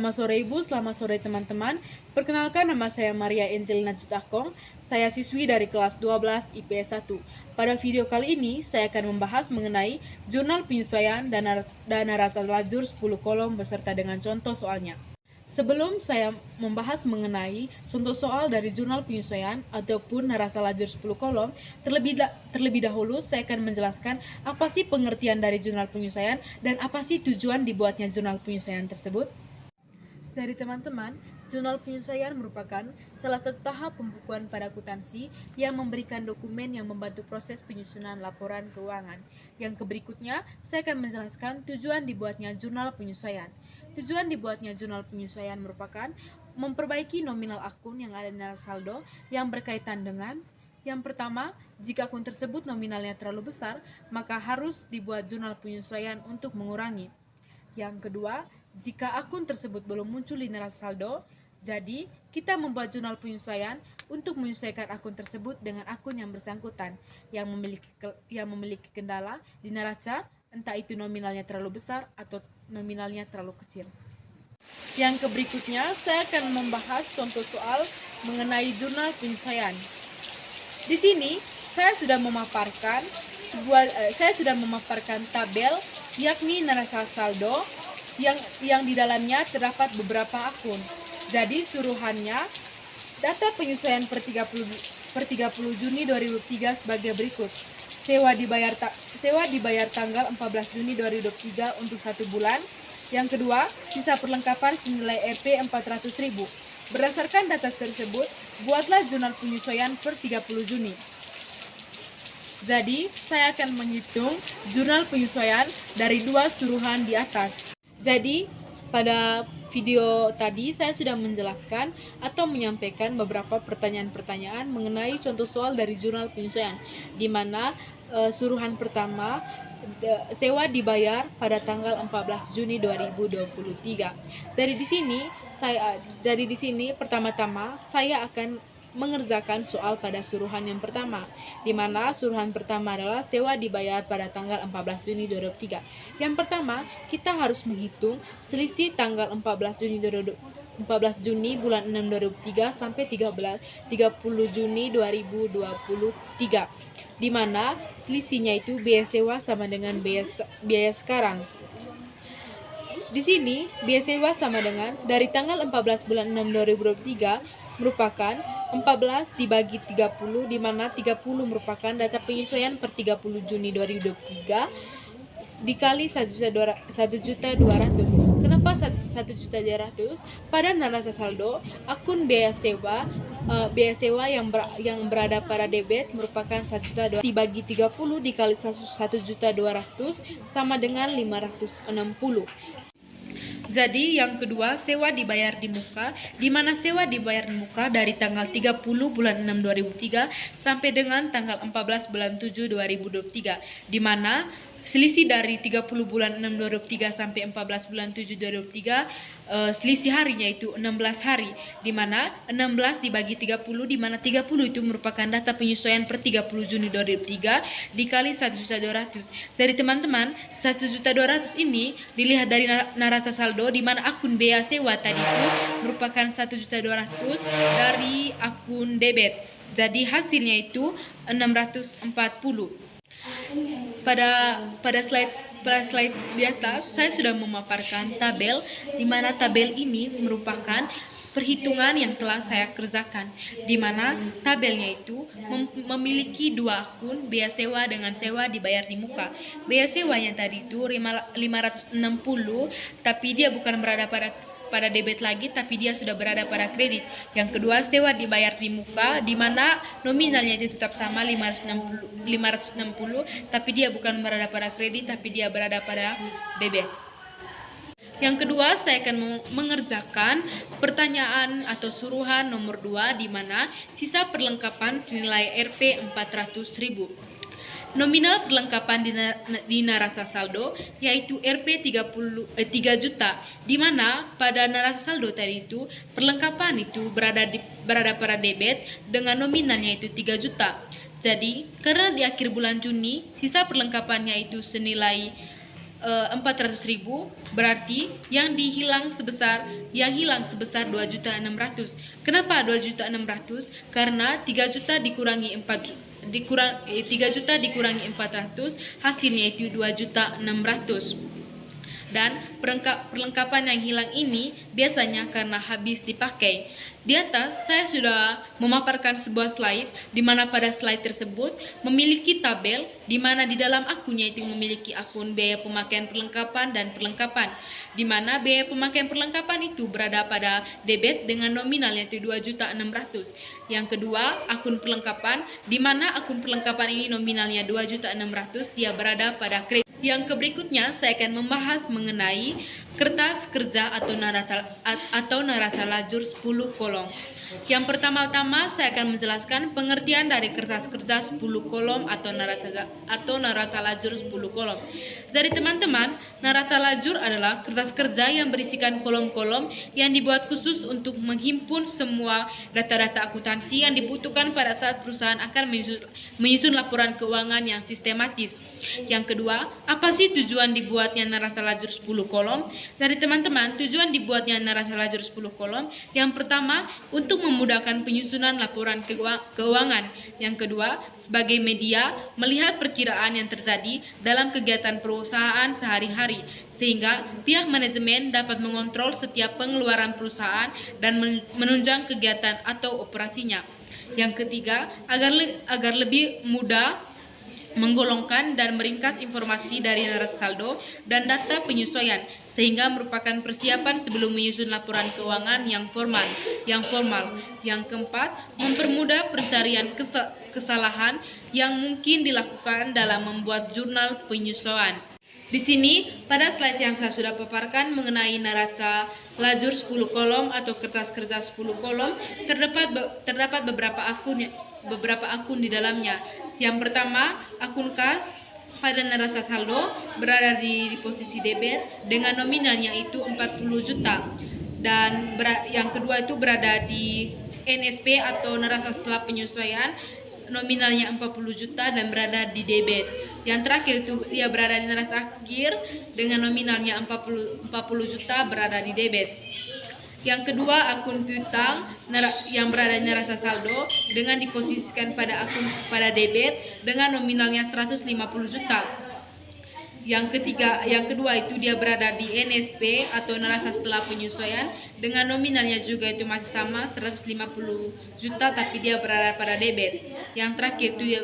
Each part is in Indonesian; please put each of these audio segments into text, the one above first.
Selamat sore Ibu, selamat sore teman-teman. Perkenalkan, nama saya Maria Enzelina Citakong. Saya siswi dari kelas 12 IPS 1. Pada video kali ini, saya akan membahas mengenai jurnal penyesuaian dan rasa lajur 10 kolom beserta dengan contoh soalnya. Sebelum saya membahas mengenai contoh soal dari jurnal penyesuaian ataupun narasa lajur 10 kolom, terlebih dahulu saya akan menjelaskan apa sih pengertian dari jurnal penyesuaian dan apa sih tujuan dibuatnya jurnal penyesuaian tersebut. Jadi teman-teman, jurnal penyesuaian merupakan salah satu tahap pembukuan pada akuntansi yang memberikan dokumen yang membantu proses penyusunan laporan keuangan. Yang berikutnya, saya akan menjelaskan tujuan dibuatnya jurnal penyesuaian. Tujuan dibuatnya jurnal penyesuaian merupakan memperbaiki nominal akun yang ada di neraca saldo yang berkaitan dengan yang pertama, jika akun tersebut nominalnya terlalu besar, maka harus dibuat jurnal penyesuaian untuk mengurangi. Yang kedua, jika akun tersebut belum muncul di neraca saldo, jadi kita membuat jurnal penyesuaian untuk menyesuaikan akun tersebut dengan akun yang bersangkutan yang memiliki kendala di neraca, entah itu nominalnya terlalu besar atau nominalnya terlalu kecil. Yang berikutnya, saya akan membahas contoh soal mengenai jurnal penyesuaian. Di sini saya sudah memaparkan tabel yakni neraca saldo yang di dalamnya terdapat beberapa akun. Jadi suruhannya data penyesuaian per 30 Juni 2003 sebagai berikut. Sewa dibayar tanggal 14 Juni 2023 untuk 1 bulan. Yang kedua, sisa perlengkapan senilai Rp 400.000. Berdasarkan data tersebut, buatlah jurnal penyesuaian per 30 Juni. Jadi, saya akan menghitung jurnal penyesuaian dari dua suruhan di atas. Jadi, pada video tadi saya sudah menjelaskan atau menyampaikan beberapa pertanyaan-pertanyaan mengenai contoh soal dari jurnal penyesuaian, di mana suruhan pertama sewa dibayar pada tanggal 14 Juni 2023. Jadi di sini pertama-tama saya akan mengerjakan soal pada suruhan yang pertama, di mana suruhan pertama adalah sewa dibayar pada tanggal 14 Juni 2003. Yang pertama, kita harus menghitung selisih tanggal 14 Juni bulan 6 2003 sampai 30 Juni 2023, di mana selisihnya itu biaya sewa sama dengan biaya sekarang. Di sini biaya sewa sama dengan dari tanggal 14 bulan 6 2023 merupakan 14 dibagi 30, di mana 30 merupakan data penyesuaian per 30 Juni 2023 dikali 1.200.000. Kenapa 1.200.000? Pada neraca saldo, akun biaya sewa yang berada pada debit merupakan 1.200.000 dibagi 30 dikali 1.200.000 sama dengan 560. Jadi yang kedua, sewa dibayar di muka, di mana sewa dibayar di muka dari tanggal 30 bulan 6 2003 sampai dengan tanggal 14 bulan 7 2023, di mana selisih dari 30 bulan 6 2003 sampai 14 bulan 7 2003, selisih harinya itu 16 hari, di mana 16 dibagi 30, di mana 30 itu merupakan data penyesuaian per 30 Juni 2003 dikali 1.200.000. Jadi teman-teman, 1.200.000 ini dilihat dari neraca saldo, di mana akun biaya sewa tadi itu merupakan 1.200.000 dari akun debit. Jadi hasilnya itu 640. Pada slide di atas saya sudah memaparkan tabel, di mana tabel ini merupakan perhitungan yang telah saya kerjakan, di mana tabelnya itu memiliki dua akun, biaya sewa dengan sewa dibayar di muka. Biaya sewanya tadi itu 560, tapi dia bukan berada pada debit lagi, tapi dia sudah berada pada kredit. Yang kedua, sewa dibayar di muka, di mana nominalnya itu tetap sama 560, tapi dia bukan berada pada kredit, tapi dia berada pada debit. Yang kedua, saya akan mengerjakan pertanyaan atau suruhan nomor 2, di mana sisa perlengkapan senilai Rp 400.000. Nominal perlengkapan di neraca saldo yaitu Rp 3 juta, di mana pada neraca saldo tadi itu perlengkapan itu berada pada debit dengan nominalnya itu 3 juta. Jadi karena di akhir bulan Juni sisa perlengkapannya itu senilai 400.000, berarti yang hilang sebesar 2.600.000. Kenapa 2.600.000? Karena 3 juta dikurangi 3 juta dikurangi 400, hasilnya itu 2.600.000. Dan perlengkapan yang hilang ini biasanya karena habis dipakai. Di atas saya sudah memaparkan sebuah slide di mana pada slide tersebut memiliki tabel di mana di dalam akunnya itu memiliki akun biaya pemakaian perlengkapan dan perlengkapan, di mana biaya pemakaian perlengkapan itu berada pada debit dengan nominalnya itu 2.600.000. Yang kedua, akun perlengkapan, di mana akun perlengkapan ini nominalnya 2.600.000, dia berada pada kredit. Yang berikutnya saya akan membahas mengenai kertas kerja atau neraca lajur 10 kolom. Yang pertama-tama saya akan menjelaskan pengertian dari kertas kerja 10 kolom atau neraca lajur 10 kolom. Jadi teman-teman, neraca lajur adalah kertas kerja yang berisikan kolom-kolom yang dibuat khusus untuk menghimpun semua data-data akuntansi yang dibutuhkan pada saat perusahaan akan menyusun laporan keuangan yang sistematis. Yang kedua, apa sih tujuan dibuatnya neraca lajur 10 kolom? Dari teman-teman, tujuan dibuatnya neraca lajur 10 kolom, yang pertama, untuk memudahkan penyusunan laporan keuangan. Yang kedua, sebagai media melihat perkiraan yang terjadi dalam kegiatan perusahaan sehari-hari, sehingga pihak manajemen dapat mengontrol setiap pengeluaran perusahaan dan menunjang kegiatan atau operasinya. Yang ketiga, agar lebih mudah menggolongkan dan meringkas informasi dari neraca saldo dan data penyesuaian, sehingga merupakan persiapan sebelum menyusun laporan keuangan yang formal. Yang keempat, mempermudah pencarian kesalahan yang mungkin dilakukan dalam membuat jurnal penyesuaian. Di sini pada slide yang saya sudah paparkan mengenai neraca lajur 10 kolom atau kertas kerja 10 kolom, terdapat beberapa akun di dalamnya. Yang pertama, akun kas pada neraca saldo berada di posisi debit dengan nominalnya itu 40 juta. Dan yang kedua itu berada di NSP atau neraca setelah penyesuaian, nominalnya 40 juta dan berada di debit. Yang terakhir itu dia berada di neraca akhir dengan nominalnya 40 juta berada di debit. Yang kedua, akun piutang yang berada di neraca saldo dengan diposisikan pada debit dengan nominalnya 150 juta. Yang kedua itu dia berada di NSP atau neraca setelah penyesuaian dengan nominalnya juga itu masih sama 150 juta tapi dia berada pada debit. Yang terakhir itu dia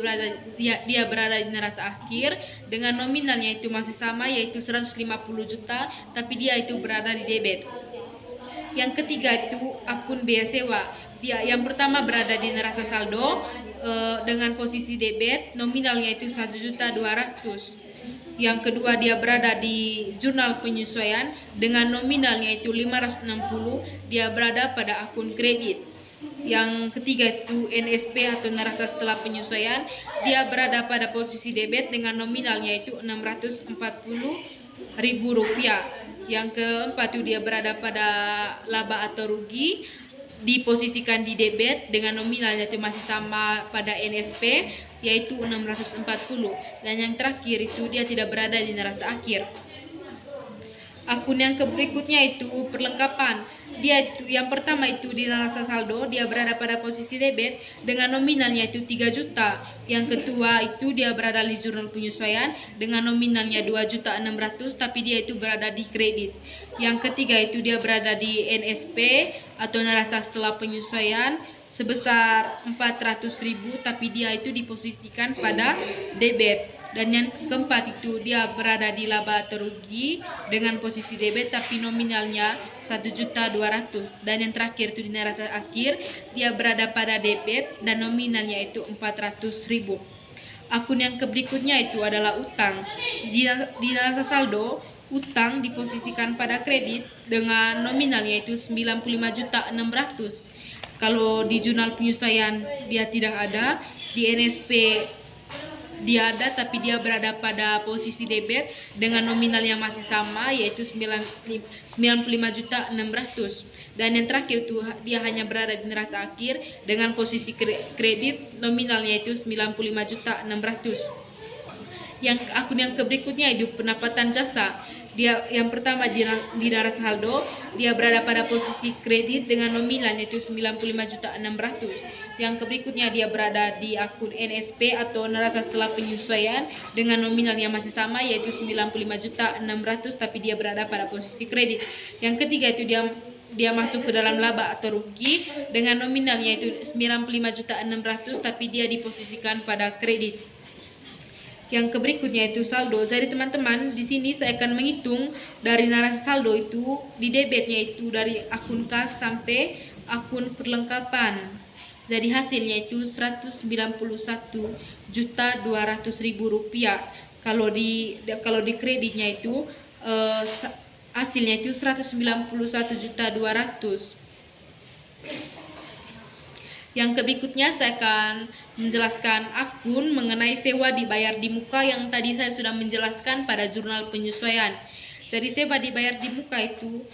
berada di neraca akhir dengan nominalnya itu masih sama yaitu 150 juta tapi dia itu berada di debit. Yang ketiga itu akun biaya sewa. Yang pertama berada di neraca saldo dengan posisi debit, nominalnya itu 1.200.000. Yang kedua dia berada di jurnal penyesuaian dengan nominalnya itu 560, dia berada pada akun kredit. Yang ketiga itu NSP atau neraca setelah penyesuaian, dia berada pada posisi debit dengan nominalnya itu 640.000 rupiah. Yang keempat itu dia berada pada laba atau rugi, diposisikan di debit dengan nominalnya itu masih sama pada NSP yaitu 640. Dan yang terakhir itu dia tidak berada di neraca akhir. Akun yang berikutnya itu perlengkapan. Yang pertama itu di neraca saldo dia berada pada posisi debit dengan nominalnya itu 3 juta. Yang kedua itu dia berada di jurnal penyesuaian dengan nominalnya 2.600.000 tapi dia itu berada di kredit. Yang ketiga itu dia berada di NSP atau neraca setelah penyesuaian sebesar 400.000 tapi dia itu diposisikan pada debit. Dan yang keempat itu dia berada di laba atau rugi dengan posisi debit tapi nominalnya 1.200.000. Dan yang terakhir itu di neraca akhir dia berada pada debit dan nominalnya itu 400.000. Akun yang berikutnya itu adalah utang. Di neraca saldo utang diposisikan pada kredit dengan nominalnya itu 95.600.000. Kalau di jurnal penyesuaian dia tidak ada, di NSP dia ada tapi dia berada pada posisi debit dengan nominal yang masih sama yaitu 95.600.000. Dan yang terakhir itu dia hanya berada di neraca akhir dengan posisi kredit nominalnya itu 95.600.000. Yang akun yang berikutnya itu pendapatan jasa. Dia yang pertama di neraca saldo, dia berada pada posisi kredit dengan nominal yaitu 95.600. Yang berikutnya dia berada di akun NSP atau neraca setelah penyesuaian dengan nominal yang masih sama yaitu 95.600, tapi dia berada pada posisi kredit. Yang ketiga itu dia masuk ke dalam laba atau rugi dengan nominal yaitu 95.600, tapi dia diposisikan pada kredit. Yang berikutnya itu saldo. Jadi teman-teman, di sini saya akan menghitung dari neraca saldo itu di debitnya itu dari akun kas sampai akun perlengkapan. Jadi hasilnya itu 191.200.000 rupiah. Kalau di kreditnya itu hasilnya itu 191.200.000. Yang berikutnya saya akan menjelaskan akun mengenai sewa dibayar di muka yang tadi saya sudah menjelaskan pada jurnal penyesuaian. Jadi sewa dibayar di muka itu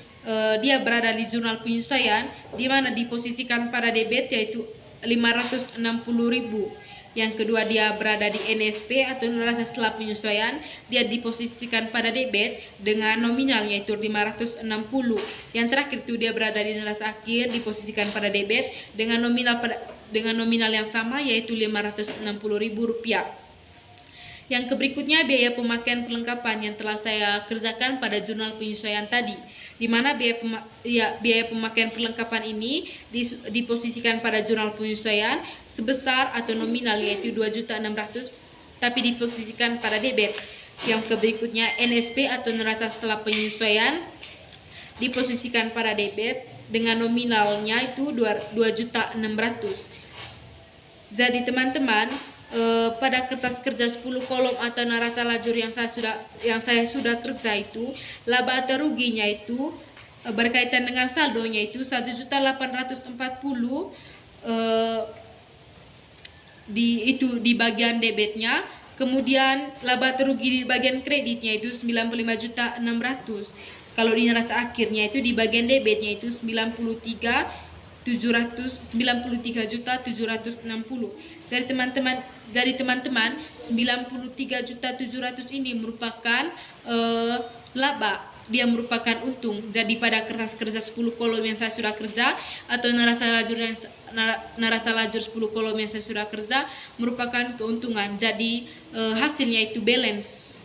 dia berada di jurnal penyesuaian di mana diposisikan pada debit yaitu 560.000. Yang kedua dia berada di NSP atau neraca setelah penyesuaian, dia diposisikan pada debit dengan nominal yaitu 560. Yang terakhir itu dia berada di neraca akhir diposisikan pada debit dengan nominal yang sama yaitu 560.000 rupiah. Yang berikutnya biaya pemakaian perlengkapan yang telah saya kerjakan pada jurnal penyesuaian tadi, di mana biaya pemakaian perlengkapan ini diposisikan pada jurnal penyesuaian sebesar atau nominal yaitu 2.600.000, tapi diposisikan pada debit. Yang berikutnya NSP atau neraca setelah penyesuaian diposisikan pada debit dengan nominalnya itu 2.600.000. Jadi teman-teman, pada kertas kerja 10 kolom atau neraca lajur yang saya sudah kerja itu, laba atau ruginya itu berkaitan dengan saldonya itu 1.840 di bagian debitnya, kemudian laba atau rugi di bagian kreditnya itu 95.600. Kalau di neraca akhirnya itu di bagian debitnya itu 93.760. Dari teman-teman 93.700 ini merupakan laba, dia merupakan untung. Jadi pada kertas kerja 10 kolom yang saya sudah kerja atau neraca lajur 10 kolom yang saya sudah kerja merupakan keuntungan. Jadi hasilnya itu balance.